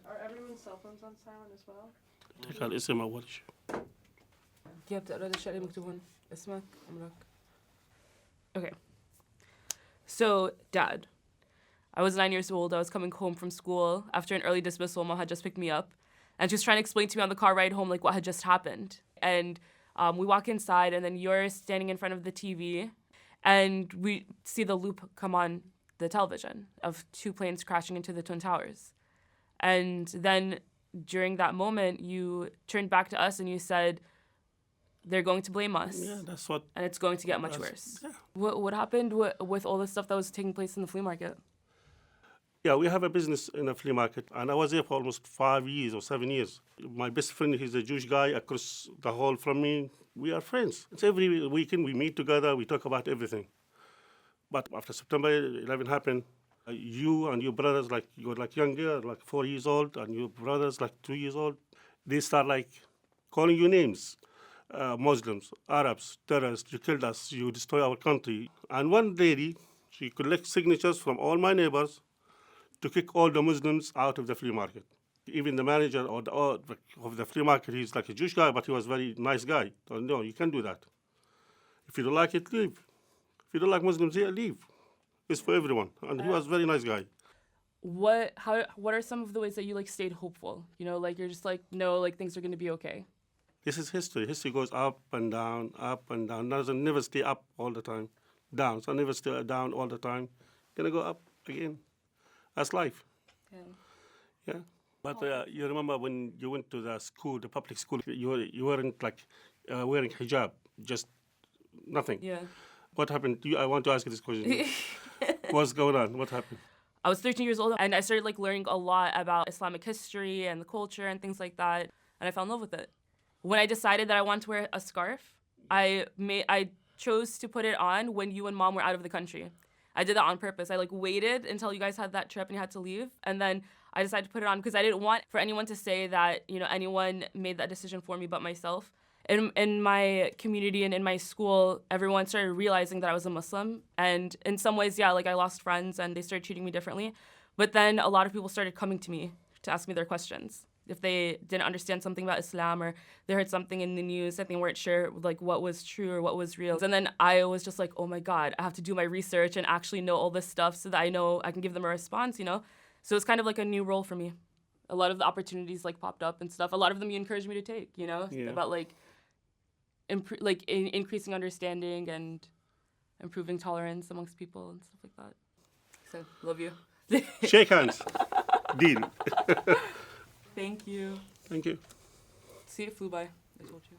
Are everyone's cell phones on silent as well? تك على الاسم أول شيء. كيف بتقرا الأشياء اللي مكتوب هون؟ اسمك عمرك. Okay. So, Dad, I was 9 years old. I was coming home from school after an early dismissal. Mom had just picked me up, and she was trying to explain to me on the car ride home like what had just happened. And we walk inside, and then you're standing in front of the TV, and we see the loop come on the television of 2 planes crashing into the Twin Towers. And then during that moment, you turned back to us and you said, they're going to blame us. Yeah, that's what. And it's going to get much worse. Yeah. What happened with all the stuff that was taking place in the flea market? Yeah, we have a business in a flea market, and I was there for almost 5 years or 7 years. My best friend, he's a Jewish guy across the hall from me. We are friends. It's every weekend we meet together, we talk about everything. But after September 11 happened, you and your brothers, like you're like younger, like 4 years old, and your brothers like 2 years old, they start like calling you names. Muslims, Arabs, terrorists, you killed us, you destroy our country. And one lady, she collects signatures from all my neighbors to kick all the Muslims out of the flea market. Even the manager of the flea market, he's like a Jewish guy, but he was a very nice guy. So, no, you can't do that. If you don't like it, leave. If you don't like Muslims here, leave. It's for everyone. And he was a very nice guy. What are some of the ways that you like stayed hopeful? You know, like you're just like, no, like things are going to be okay. This is history. History goes up and down, up and down. It doesn't never stay up all the time. Down. So never stay down all the time. Gonna go up again. That's life. Yeah. Yeah. But you remember when you went to the school, the public school, you weren't like wearing hijab, just nothing. Yeah. What happened? I want to ask you this question. What's going on? What happened? I was 13 years old and I started like learning a lot about Islamic history and the culture and things like that, and I fell in love with it. When I decided that I wanted to wear a scarf, I chose to put it on when you and Mom were out of the country. I did that on purpose. I like waited until you guys had that trip and you had to leave, and then I decided to put it on because I didn't want for anyone to say that, you know, anyone made that decision for me but myself. In my community and in my school, everyone started realizing that I was a Muslim, and in some ways, yeah, like I lost friends and they started treating me differently. But then a lot of people started coming to me to ask me their questions. If they didn't understand something about Islam or they heard something in the news that they weren't sure like what was true or what was real. And then I was just like, oh my God, I have to do my research and actually know all this stuff so that I know I can give them a response, you know? So it's kind of like a new role for me. A lot of the opportunities like popped up and stuff. A lot of them you encouraged me to take, you know? Yeah. About like, increasing understanding and improving tolerance amongst people and stuff like that. So, love you. Shake hands. Deal. Thank you. Thank you. See, it flew by. I told you.